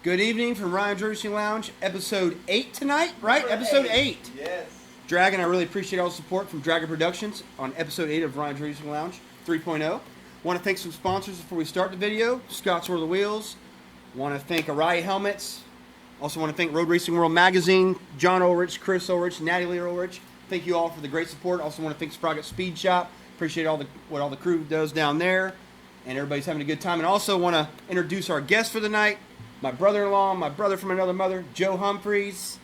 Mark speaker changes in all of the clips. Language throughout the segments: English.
Speaker 1: Good evening from Roadracing Lounge, episode 8 tonight, right? Episode 8.
Speaker 2: Yes.
Speaker 1: Dragon, I really appreciate all the support from Dragon Productions on episode 8 of Roadracing Lounge 3.0. Want to thank some sponsors before we start the video. Scott's World of Wheels. Want to thank Arai Helmets. Also want to thank Road Racing World Magazine, John Ulrich, Chris Ulrich, Natalie Ulrich. Thank you all for the great support. Also want to thank Sprocket Speed Shop. Appreciate what all the crew does down there. And everybody's having a good time. And also want to introduce our guest for the night. My brother-in-law, my brother from another mother, Joe Humphreys.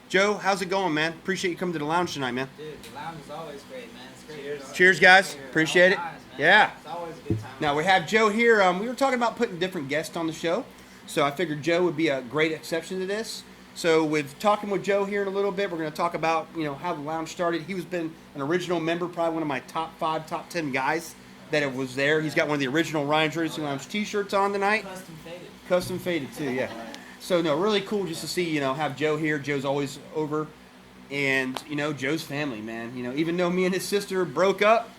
Speaker 1: Joe, how's it going, man? Appreciate you coming to the lounge tonight, man.
Speaker 3: Dude, the lounge is always great, man. It's great.
Speaker 2: Cheers.
Speaker 1: Cheers, guys. Appreciate it.
Speaker 3: Times,
Speaker 1: Yeah.
Speaker 3: It's always a good time.
Speaker 1: Now, we have Joe here. We were talking about putting different guests on the show, so I figured Joe would be a great exception to this. So with talking with Joe here in a little bit, we're going to talk about, how the lounge started. He was been an original member, probably one of my top 5, top 10 guys that it was there. He's got one of the original Roadracing Lounge t-shirts on tonight.
Speaker 3: Custom faded.
Speaker 1: Custom faded, too, yeah. So, no, really cool just to see, have Joe here. Joe's always over. And, Joe's family, man. Even though me and his sister broke up,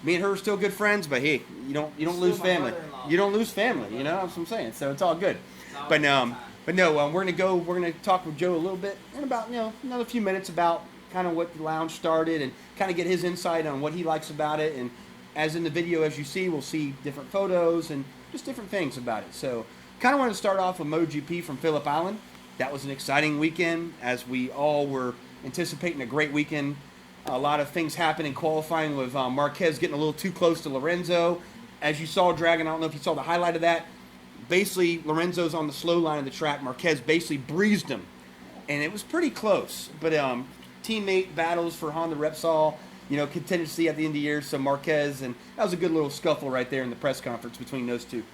Speaker 1: me and her are still good friends, but hey, you don't lose family. You don't lose family, that's what I'm saying. So it's all good. But no, we're gonna talk with Joe a little bit in about another few minutes about kind of what the lounge started and kind of get his insight on what he likes about it. And as in the video, as you see, we'll see different photos and just different things about it. So kind of wanted to start off with MotoGP from Phillip Island. That was an exciting weekend, as we all were anticipating a great weekend. A lot of things happened in qualifying with Marquez getting a little too close to Lorenzo. As you saw, Dragon, I don't know if you saw the highlight of that. Basically, Lorenzo's on the slow line of the track. Marquez basically breezed him, and it was pretty close. But teammate battles for Honda Repsol, contingency at the end of the year. So Marquez, and that was a good little scuffle right there in the press conference between those two.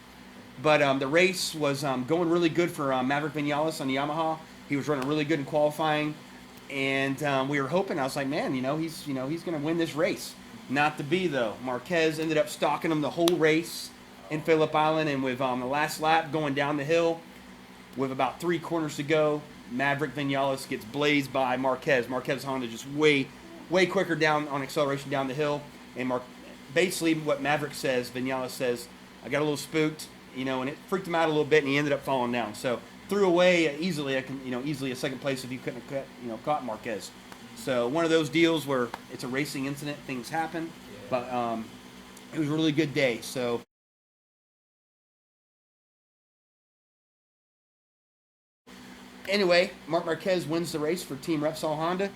Speaker 1: But the race was going really good for Maverick Vinales on the Yamaha. He was running really good in qualifying, and we were hoping. I was like, man, he's going to win this race. Not to be though. Marquez ended up stalking him the whole race in Phillip Island, and with the last lap going down the hill, with about 3 corners to go, Maverick Vinales gets blazed by Marquez. Marquez Honda just way quicker down on acceleration down the hill, and basically what Maverick says, Vinales says, I got a little spooked. And it freaked him out a little bit, and he ended up falling down. So threw away easily a second have, if he couldn't have caught Marquez. So one of those deals where it's a racing incident, things happen, but it was a really good day. So anyway, Marc Marquez wins the race for Team Repsol Honda.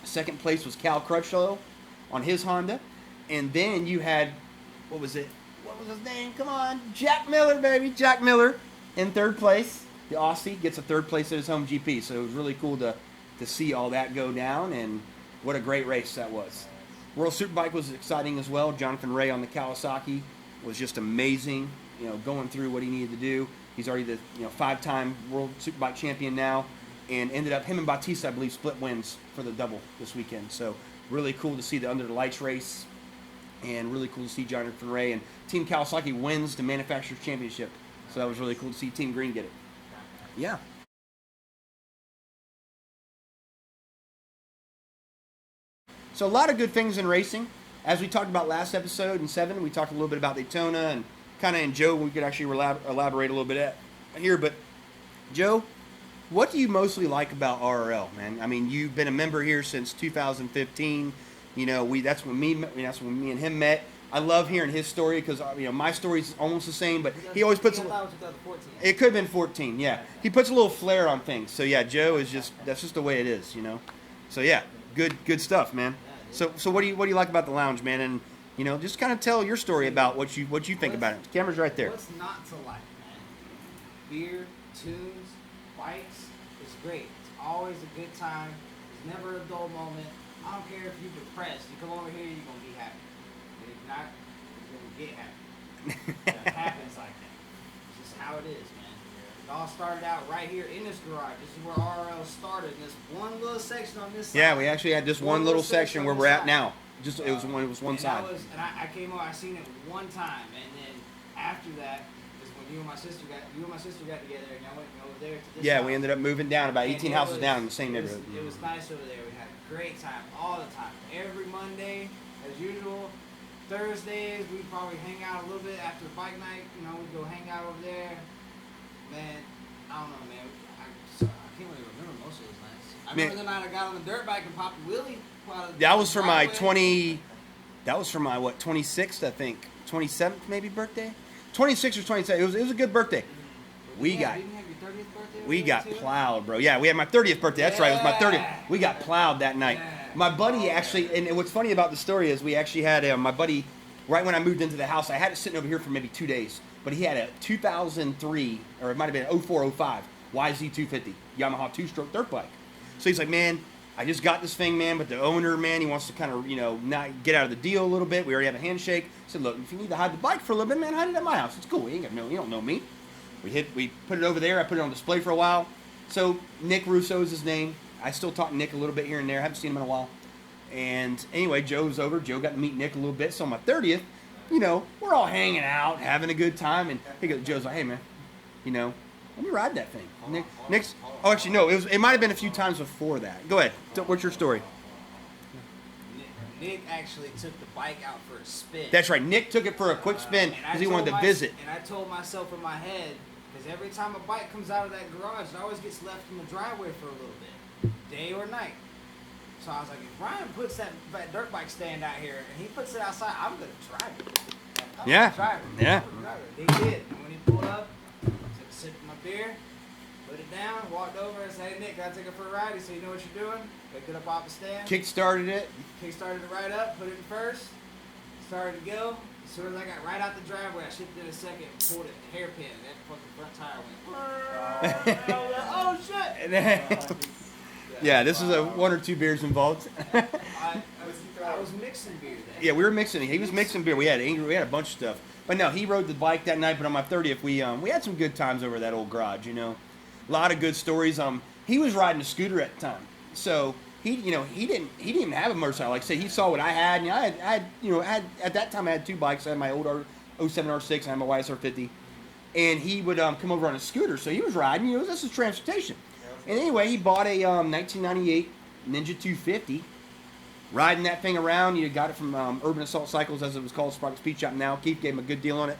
Speaker 1: Second place was Cal Crutchlow on his Honda, and then you had what was his name? Come on. Jack Miller, baby. Jack Miller in third place. The Aussie gets a third place at his home GP. So it was really cool to see all that go down, and what a great race that was. World Superbike was exciting as well. Jonathan Ray on the Kawasaki was just amazing, going through what he needed to do. He's already the 5-time World Superbike champion now, and ended up, him and Bautista, I believe, split wins for the double this weekend. So really cool to see the Under the Lights race. And really cool to see Jonathan Ray, and Team Kawasaki wins the Manufacturers Championship. So that was really cool to see Team Green get it. Yeah. So a lot of good things in racing. As we talked about last episode in 7, we talked a little bit about Daytona, and kind of in Joe, we could actually elaborate a little bit here. But Joe, what do you mostly like about RRL, man? I mean, you've been a member here since 2015. That's when me and him met. I love hearing his story because my story's almost the same, but he always puts. It could have been 14, yeah. He puts a little flair on things. So yeah, Joe is that's just the way it is, So yeah, good stuff, man. So what do you like about the lounge, man? And just kind of tell your story about what you think about it. The camera's right there.
Speaker 3: What's not to like, man? Beer, tunes, bikes. It's great. It's always a good time. It's never a dull moment. I don't care if you're depressed. You come over here, you're going to be happy. And if not, you're going to get happy. It happens like that. It's just how it is, man. It all started out right here in this garage. This is where RL started, in this one little section on this side.
Speaker 1: Yeah, we actually had just one little section where we're at now. It was one side.
Speaker 3: I came over, I seen it one time, and then after that, is when you and my sister got together, and y'all went over there to this house.
Speaker 1: We ended up moving down about 18 houses down in the same neighborhood.
Speaker 3: It was nice over there. We had a great time all the time. Every Monday, as usual. Thursdays, we'd probably hang out a little bit after bike night. We'd go hang out over there. Man, I don't know, man. I can't really remember most of those nights. I remember the night I got on the dirt bike and popped a wheelie.
Speaker 1: That was for my 20. That was for my 26th, I think, 27th maybe birthday, 26th or 27th. It was a good birthday.
Speaker 3: Didn't you have your 30th birthday?
Speaker 1: We got plowed, bro. Yeah, we had my 30th birthday. That's right. It was my 30th. We got plowed that night. My buddy actually, and what's funny about the story is we actually had my buddy, right when I moved into the house, I had it sitting over here for maybe 2 days, but he had a 2003, or it might have been 04, 05 YZ250 Yamaha 2-stroke dirt bike. So he's like, man, I just got this thing, man, but the owner, man, he wants to kind of, not get out of the deal a little bit. We already have a handshake. I said, look, if you need to hide the bike for a little bit, man, hide it at my house. It's cool. You don't know me. We put it over there. I put it on display for a while. So Nick Russo is his name. I still talk to Nick a little bit here and there. I haven't seen him in a while. And anyway, Joe was over. Joe got to meet Nick a little bit. So on my 30th, we're all hanging out, having a good time. And Joe's like, hey, man, let me ride that thing. Nick's. Oh, actually, no. It might have been a few times before that. Go ahead. What's your story?
Speaker 3: Nick actually took the bike out for a spin.
Speaker 1: That's right. Nick took it for a quick spin because he wanted to visit.
Speaker 3: And I told myself in my head, because every time a bike comes out of that garage, it always gets left in the driveway for a little bit, day or night. So I was like, if Ryan puts that dirt bike stand out here and he puts it outside, I'm going to drive it.
Speaker 1: Yeah.
Speaker 3: Yeah. He did. And when he pulled up, took a sip of my beer, put it down, walked over and said, hey, Nick, can I take it for a ride? He said, you know what you're doing? Picked it up off the stand.
Speaker 1: Kick-started it.
Speaker 3: Kick-started it right up, put it in first, started to go. As soon as I got right out the driveway, I shifted in a second and pulled it hairpin. That fucking front tire went, oh, shit!
Speaker 1: Yeah, this is 1 or 2 beers involved.
Speaker 3: I was mixing beer then.
Speaker 1: Yeah, we were mixing. He was mixing beer. We had a bunch of stuff. But no, he rode the bike that night. But on my 30th, we had some good times over that old garage. A lot of good stories. He was riding a scooter at the time, so he didn't even have a motorcycle. Like I said, he saw what I had. And I had at that time I had 2 bikes. I had my old 07 R6. I had my YSR 50, and he would come over on a scooter. So he was riding. This is transportation. And anyway, he bought a 1998 Ninja 250. Riding that thing around, got it from Urban Assault Cycles, as it was called, Sparks Speed Shop now. Keith gave him a good deal on it.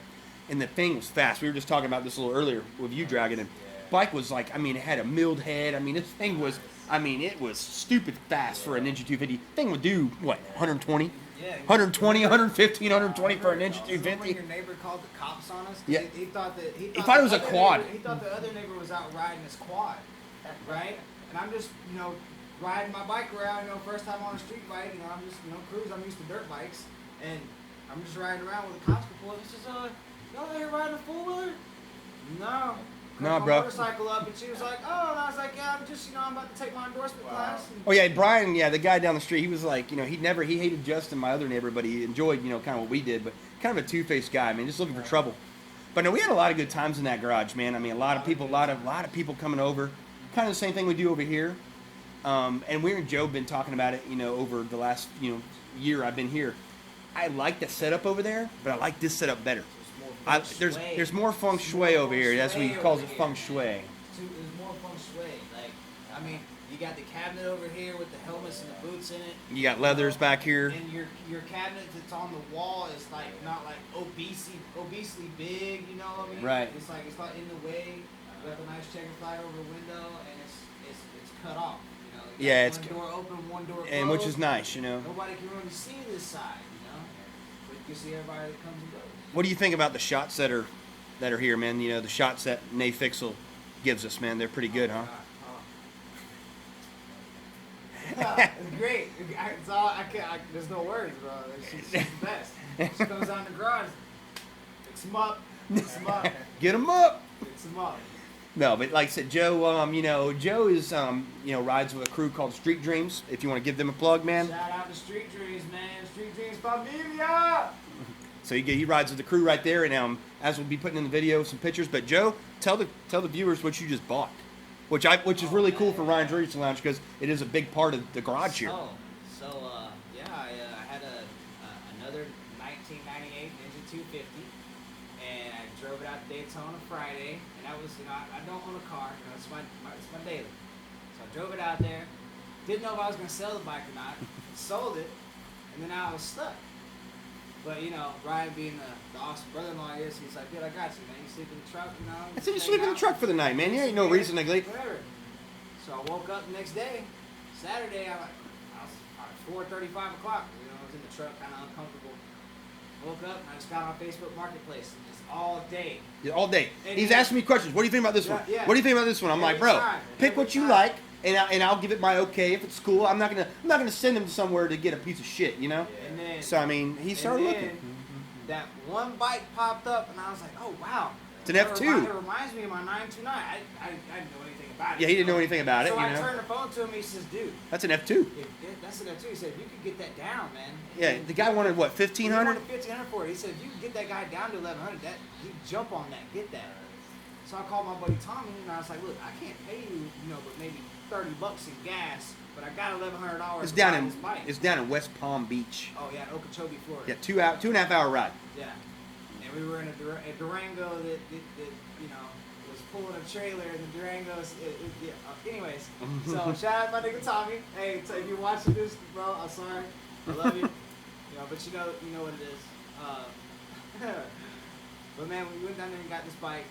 Speaker 1: And the thing was fast. We were just talking about this a little earlier with you dragging it. Bike was like, it had a milled head. This thing was, it was stupid fast for a Ninja 250. Thing would do, what, 120? Yeah. 120, 115, 120 for a Ninja 250.
Speaker 3: When your neighbor called the cops on us?
Speaker 1: Yeah.
Speaker 3: He thought
Speaker 1: it was a quad.
Speaker 3: He thought the other neighbor was out riding his quad, right? And I'm just, riding my bike around, first time on a street bike, I'm just, cruise. I'm used to dirt bikes, and I'm just riding around with a cops pull up. He says, y'all out here riding a four-wheeler? No.
Speaker 1: No,
Speaker 3: my
Speaker 1: bro.
Speaker 3: Motorcycle up, and she was like, oh, and I was like, yeah, I'm just, I'm about to take my endorsement class. And
Speaker 1: oh yeah, Brian, the guy down the street, he was like, he hated Justin, my other neighbor, but he enjoyed, kind of what we did, but kind of a two-faced guy, just looking for trouble. But no, we had a lot of good times in that garage, man. A lot of people coming over, kind of the same thing we do over here. And we and Joe have been talking about it, over the last, year I've been here. I like the setup over there, but I like this setup better. There's more feng shui over here. That's what he calls it, feng shui.
Speaker 3: There's more feng shui. You got the cabinet over here with the helmets and the boots in it.
Speaker 1: You got leathers back here.
Speaker 3: And your cabinet that's on the wall is not obesely big, you know what I mean?
Speaker 1: Right.
Speaker 3: It's not in the way. You got the nice checker flag over the window, and it's cut off.
Speaker 1: Yeah, it's
Speaker 3: one door open, one door closed.
Speaker 1: And which is nice,
Speaker 3: Nobody can really see this side, but you can see everybody that comes and goes.
Speaker 1: What do you think about the shots that are here, man? The shots that Nay Fixel gives us, man. They're pretty good, huh?
Speaker 3: It's great. There's no words, bro. She's the best. She comes out in the garage, picks them up,
Speaker 1: Get them up.
Speaker 3: Picks them up.
Speaker 1: No, but like I said, Joe, Joe is, rides with a crew called Street Dreams. If you want to give them a plug, man.
Speaker 3: Shout out to Street Dreams, man. Street Dreams Familia.
Speaker 1: So he rides with the crew right there, and as we'll be putting in the video, some pictures. But Joe, tell the viewers what you just bought, which is really cool for Ryan's Racing Lounge because it is a big part of the garage here.
Speaker 3: I had another 1998 Ninja 250. And I drove it out to Daytona Friday, and that was, I don't own a car, it's my daily. So I drove it out there, didn't know if I was going to sell the bike or not, sold it, and then I was stuck. But you know, Ryan being the awesome brother-in-law he is, he's like, dude, I got you, man. You sleep in the truck, you know.
Speaker 1: I said you sleep in the truck for the night, man. You ain't no reason to leave.
Speaker 3: Whatever. So I woke up the next day, Saturday. I was 4:30, 5 o'clock. You know, I was in the truck, kind of uncomfortable. Woke up and I just got on Facebook Marketplace just all day.
Speaker 1: Yeah, all day.
Speaker 3: And
Speaker 1: He's
Speaker 3: then-
Speaker 1: asking me questions. What do you think about this one?
Speaker 3: Yeah.
Speaker 1: What do you think about this one? I'm like,
Speaker 3: Every
Speaker 1: bro,
Speaker 3: time.
Speaker 1: pick
Speaker 3: Every
Speaker 1: what you
Speaker 3: time.
Speaker 1: like, and I'll give it my okay if it's cool. I'm not gonna send him somewhere to get a piece of shit, you know.
Speaker 3: And then,
Speaker 1: So I mean, he started
Speaker 3: and
Speaker 1: looking.
Speaker 3: then that one bike popped up, and I was like, oh wow.
Speaker 1: It's an F2.
Speaker 3: It reminds me of my 929. I didn't know anything about it.
Speaker 1: Yeah, he didn't know anything about it.
Speaker 3: So
Speaker 1: You
Speaker 3: I
Speaker 1: know,
Speaker 3: turned the phone to him. He says, dude,
Speaker 1: that's an F2.
Speaker 3: that's an F2. He said, if you could get that down, man.
Speaker 1: Yeah, the guy wanted what,
Speaker 3: He
Speaker 1: 1,500?
Speaker 3: wanted 1,500 for it. He said, if you can get that guy down to 1,100, that he'd jump on that, get that. So I called my buddy Tommy, and I was like, look, I can't pay you, but maybe $30 in gas, but I got $1,100.
Speaker 1: It's
Speaker 3: to
Speaker 1: down
Speaker 3: buy
Speaker 1: in
Speaker 3: this bike.
Speaker 1: it's down in West Palm Beach.
Speaker 3: Oh yeah, Okeechobee, Florida.
Speaker 1: Yeah, 2.5 hour ride.
Speaker 3: Yeah. And we were in a Durango that was pulling a trailer, and the Durango's. Anyways, so shout out my nigga Tommy. Hey, so if you're watching this, bro, I'm sorry. I love you. But you know what it is. But man, we went down there and got this bike,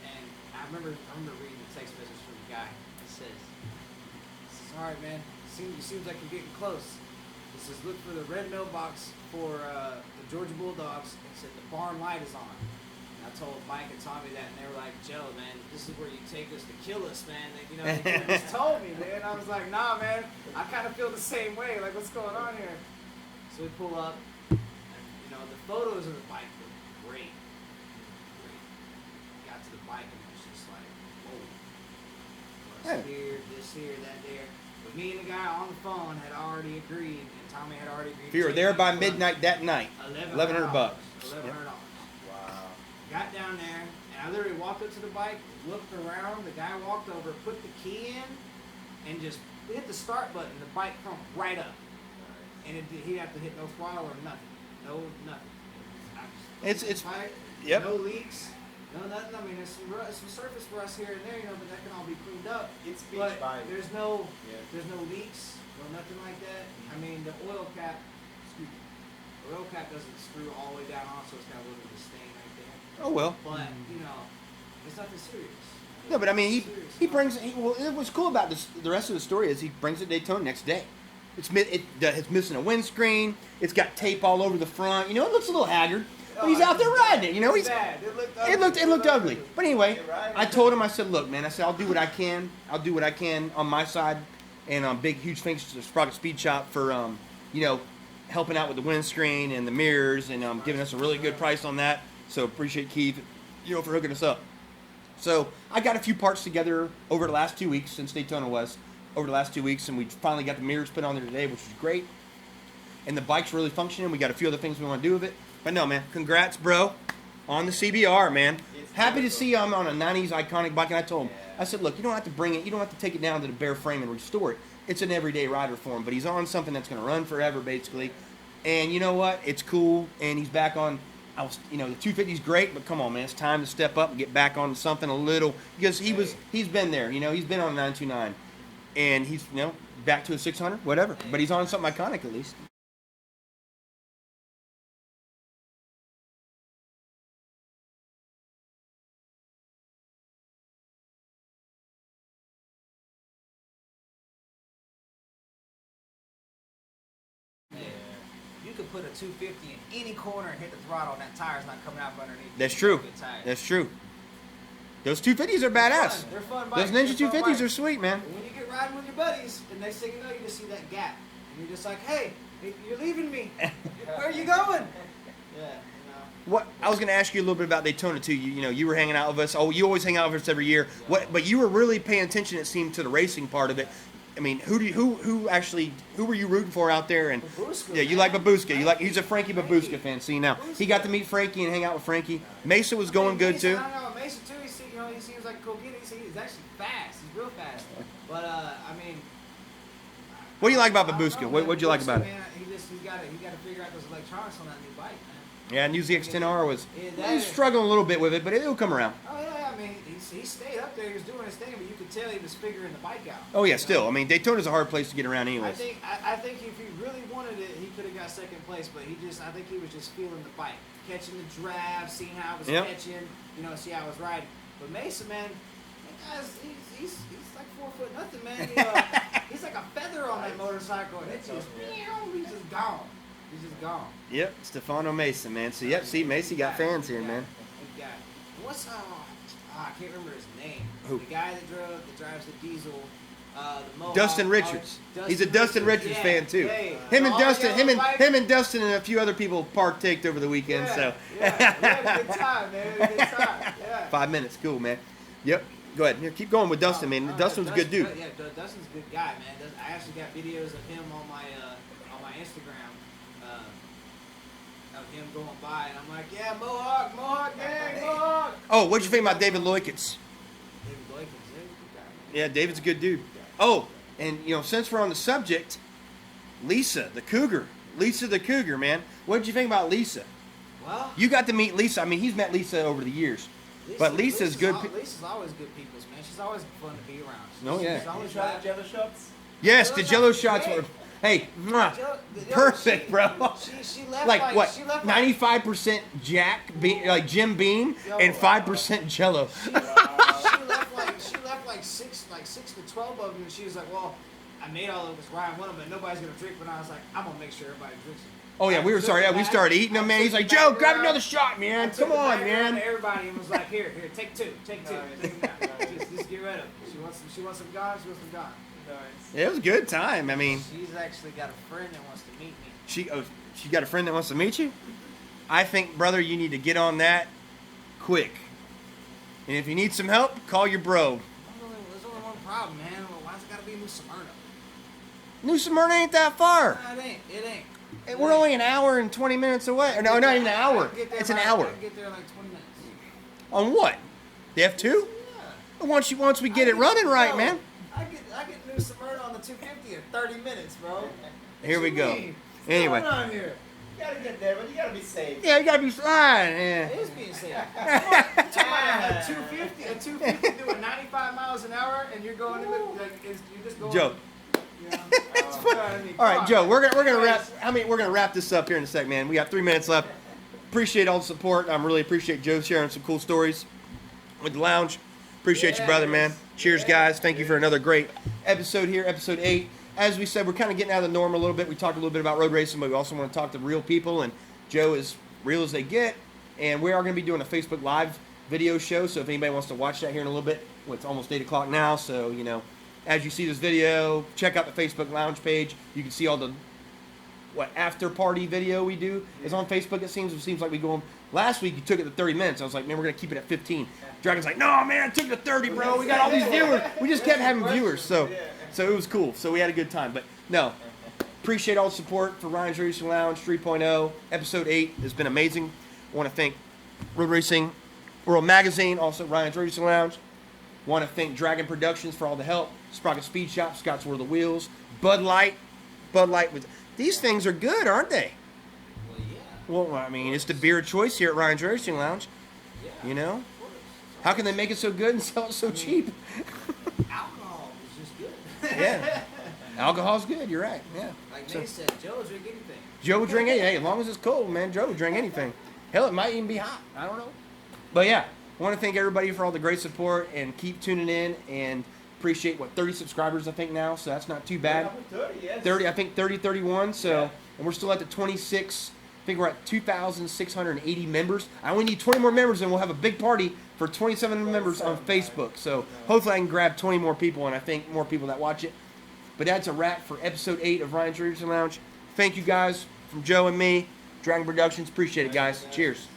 Speaker 3: and I remember reading the text message from the guy. It says, "Sorry, man. Seems like you're getting close." It says, "Look for the red mailbox for the Georgia Bulldogs." It said the barn light is on. And I told Mike and Tommy that, and they were like, "Joe, man, this is where you take us to kill us, man." They just told me, man. I was like, "Nah, man. I kind of feel the same way. Like, what's going on here?" So we pull up. And, the photos of the bike were great. Got to the bike and it was just like, whoa. This here, that there. But me and the guy on the phone had already agreed, and Tommy had already agreed.
Speaker 1: If you were there by midnight that night, $1,100 bucks.
Speaker 3: $1,100.
Speaker 2: Wow.
Speaker 3: Got down there, and I literally walked up to the bike, looked around. The guy walked over, put the key in, and just hit the start button. The bike come right up, and he'd have to hit no throttle or nothing. No nothing.
Speaker 1: It's
Speaker 3: bike,
Speaker 1: yep.
Speaker 3: No leaks. No, nothing. I mean, there's some surface for us here and there, but that can all be cleaned up.
Speaker 2: It's beach
Speaker 3: But
Speaker 2: bike.
Speaker 3: there's no leaks, no nothing like that. I mean, the oil cap, the oil cap doesn't screw all the way down on, so it's got a little bit of stain right there.
Speaker 1: Oh well.
Speaker 3: But it's nothing serious.
Speaker 1: No, but I mean,
Speaker 3: Serious
Speaker 1: he
Speaker 3: stuff.
Speaker 1: brings. What's cool about this, the rest of the story is he brings it to Daytona next day. It's missing a windscreen. It's got tape all over the front. It looks a little haggard. But he's out there riding it. He's.
Speaker 3: bad.
Speaker 1: It looked ugly. But anyway, I told him. I said, look, man. I said I'll do what I can. I'll do what I can on my side. And big huge thanks to the Sprocket Speed Shop for helping out with the windscreen and the mirrors and giving us a really good price on that. So appreciate Keith, for hooking us up. So I got a few parts together over the last 2 weeks since Daytona was over the last 2 weeks, and we finally got the mirrors put on there today, which was great. And the bike's really functioning. We got a few other things we want to do with it. But no, man, congrats, bro, on the CBR, man. Happy to see I'm on a 90s iconic bike. And I told him, I said, look, you don't have to bring it. You don't have to take it down to the bare frame and restore it. It's an everyday rider for him. But he's on something that's going to run forever, basically. And you know what? It's cool. And he's back on. The 250's great, but come on, man, it's time to step up and get back on something a little, because he's been there, he's been on a 929, and he's back to a 600, whatever. But he's on something iconic at least.
Speaker 3: You could put a 250 in any corner and hit the throttle, and that tire's not coming out from underneath.
Speaker 1: That's true.
Speaker 3: Good tire.
Speaker 1: That's true. Those 250s are badass.
Speaker 3: They're fun
Speaker 1: Those
Speaker 3: bikes.
Speaker 1: Ninja
Speaker 3: They're fun
Speaker 1: 250s
Speaker 3: bikes.
Speaker 1: are sweet, man.
Speaker 3: And when you get riding with your buddies, and next thing you know, you just see that gap, and you're just like, "Hey, you're leaving me. Where are you going?" Yeah.
Speaker 1: What I was going to ask you a little bit about Daytona too. You were hanging out with us. Oh, you always hang out with us every year. But you were really paying attention, it seemed, to the racing part of it. I mean, who were you rooting for out there? And
Speaker 3: Babushka,
Speaker 1: yeah, you
Speaker 3: man.
Speaker 1: like Babushka. He's a Frankie Babushka fan. See now, he got to meet Frankie and hang out with Frankie. Mesa was going good
Speaker 3: Mason,
Speaker 1: too.
Speaker 3: I don't know. Mason too. He seems like a cool kid. He's actually fast. He's real fast. But
Speaker 1: What do you like about
Speaker 3: I don't
Speaker 1: Babushka?
Speaker 3: know,
Speaker 1: What'd you like about it?
Speaker 3: Man, he got to figure out those electronics on that new bike, man.
Speaker 1: Yeah, New ZX10R was
Speaker 3: Yeah,
Speaker 1: he's struggling a little bit with it, but it'll come around.
Speaker 3: Oh yeah, I mean he stayed up there, he was doing his thing, but you could tell he was figuring the bike out.
Speaker 1: Oh yeah,
Speaker 3: you
Speaker 1: still.
Speaker 3: know?
Speaker 1: I mean, Daytona's a hard place to get around
Speaker 3: I
Speaker 1: anyways.
Speaker 3: think if he really wanted it, he could have got second place, but I think he was just feeling the bike, catching the draft, seeing how it was catching, see how it was riding. But Mason, man, that guy's he's like 4 foot nothing, man. He's like a feather on that motorcycle, and it's just he's just gone. He's just gone.
Speaker 1: Yep, Stefano Mason, man. So yep, see, Macy got fans here, man.
Speaker 3: Good guy. What's I can't remember his name.
Speaker 1: Who?
Speaker 3: The guy that drives the diesel. The Mohawk,
Speaker 1: Dustin Richards. He's a Dustin Richards fan too. Him and Dustin and a few other people partaked over the weekend. So
Speaker 3: we had a good time, man. Good time. Yeah.
Speaker 1: 5 minutes, cool, man. Yep. Go ahead. Here, keep going with Dustin, man. Dustin's a good dude.
Speaker 3: Yeah, Dustin's a good guy, man. I actually got videos of him on my Instagram. Of him going by, and I'm like, yeah, Mohawk gang, Mohawk.
Speaker 1: Oh, what'd you think about David Loikitz?
Speaker 3: David Loikitz, yeah, good guy.
Speaker 1: Yeah, David's a good dude. Oh, and since we're on the subject, Lisa the Cougar, man. What did you think about Lisa?
Speaker 3: Well,
Speaker 1: you got to meet Lisa. I mean, he's met Lisa over the years, but Lisa's good.
Speaker 3: Lisa's always good people's, man. She's always fun to be around.
Speaker 1: Oh yeah.
Speaker 3: She's always
Speaker 2: Try the Jello shots?
Speaker 1: Yes, the Jello shots were. Hey, perfect, bro.
Speaker 3: She left
Speaker 1: like what?
Speaker 3: She left
Speaker 1: 95% like Jim Beam, and 5% Jello.
Speaker 3: She left like six to 12 of them, and she was like, "Well, I made all of this. Ryan one of them, and nobody's gonna drink." But I was like, "I'm gonna make sure everybody drinks it."
Speaker 1: Oh yeah, we were sorry. Yeah, we started eating them, man. He's like, "Joe, grab another shot, man. Come on, man."
Speaker 3: Everybody was like, "Here, take two. Just get rid of them. She wants some gone. She wants some gone."
Speaker 1: It was a good time. I mean,
Speaker 3: she's actually got a friend that wants to meet me.
Speaker 1: She got a friend that wants to meet you? I think, brother, you need to get on that quick. And if you need some help, call your bro.
Speaker 3: There's only one problem, man. Why's it got to be New Smyrna?
Speaker 1: New Smyrna ain't that far.
Speaker 3: No, it ain't.
Speaker 1: We're only an hour and 20 minutes away. No, not even an hour. It's an hour.
Speaker 3: I can get there in like 20 minutes.
Speaker 1: On what? The F2?
Speaker 3: Yeah.
Speaker 1: Once we get it running right, man.
Speaker 3: I get New Smyrna on the 250 in 30 minutes, bro.
Speaker 1: Here we go.
Speaker 3: What's
Speaker 1: Anyway.
Speaker 3: going on here?
Speaker 2: You gotta get there, but you gotta be safe.
Speaker 1: Yeah, you gotta be fine.
Speaker 3: It
Speaker 1: Yeah.
Speaker 3: is being safe. You're talking about a 250 doing 95 miles an hour, and you're going in you're just going.
Speaker 1: Joe.
Speaker 3: You know,
Speaker 1: All right, Joe. We're gonna wrap. We're gonna wrap this up here in a sec, man. We got 3 minutes left. Appreciate all the support. I really appreciate Joe sharing some cool stories with the lounge. Appreciate you, brother, man. Cheers, guys. Thank you for another great episode here, episode 8. As we said, we're kind of getting out of the norm a little bit. We talked a little bit about road racing, but we also want to talk to real people, and Joe is real as they get. And we are going to be doing a Facebook Live video show, so if anybody wants to watch that here in a little bit, it's almost 8 o'clock now, so, as you see this video, check out the Facebook Lounge page. You can see all the after party video we do is on Facebook. It seems like we go on. Last week you took it to 30 minutes. I was like, man, we're gonna keep it at 15. Dragon's like, no, man, I took it to 30, bro. We got all these viewers. We just kept having viewers, so it was cool. So we had a good time. But no, appreciate all the support for Ryan's Racing Lounge 3.0. Episode 8 has been amazing. I want to thank Road Racing World Magazine, also Ryan's Racing Lounge. Want to thank Dragon Productions for all the help. Sprocket Speed Shop, Scott's World of Wheels, Bud Light with. These things are good, aren't they?
Speaker 3: Well, yeah.
Speaker 1: Well, I mean, it's the beer of choice here at Ryan's Racing Lounge.
Speaker 3: Yeah.
Speaker 1: How can they make it so good and sell it so cheap?
Speaker 3: Alcohol is just good.
Speaker 1: Yeah. Alcohol's good, you're right. Yeah.
Speaker 3: Like Nate said, Joe will drink anything.
Speaker 1: Joe would drink anything. Hey, as long as it's cold, man, Joe would drink anything. Hell, it might even be hot. I don't know. But yeah, I want to thank everybody for all the great support and keep tuning in and appreciate 30 subscribers I think now, so that's not too bad.
Speaker 2: 30, yes.
Speaker 1: 30, I think 30, 31. So, and we're still at the 26. I think we're at 2,680 members. I only need 20 more members, and we'll have a big party for 27 members on Facebook. So hopefully I can grab 20 more people, and I think more people that watch it. But that's a wrap for episode 8 of Ryan's Racing Lounge. Thank you guys from Joe and me, Dragon Productions. Appreciate it, guys. Cheers.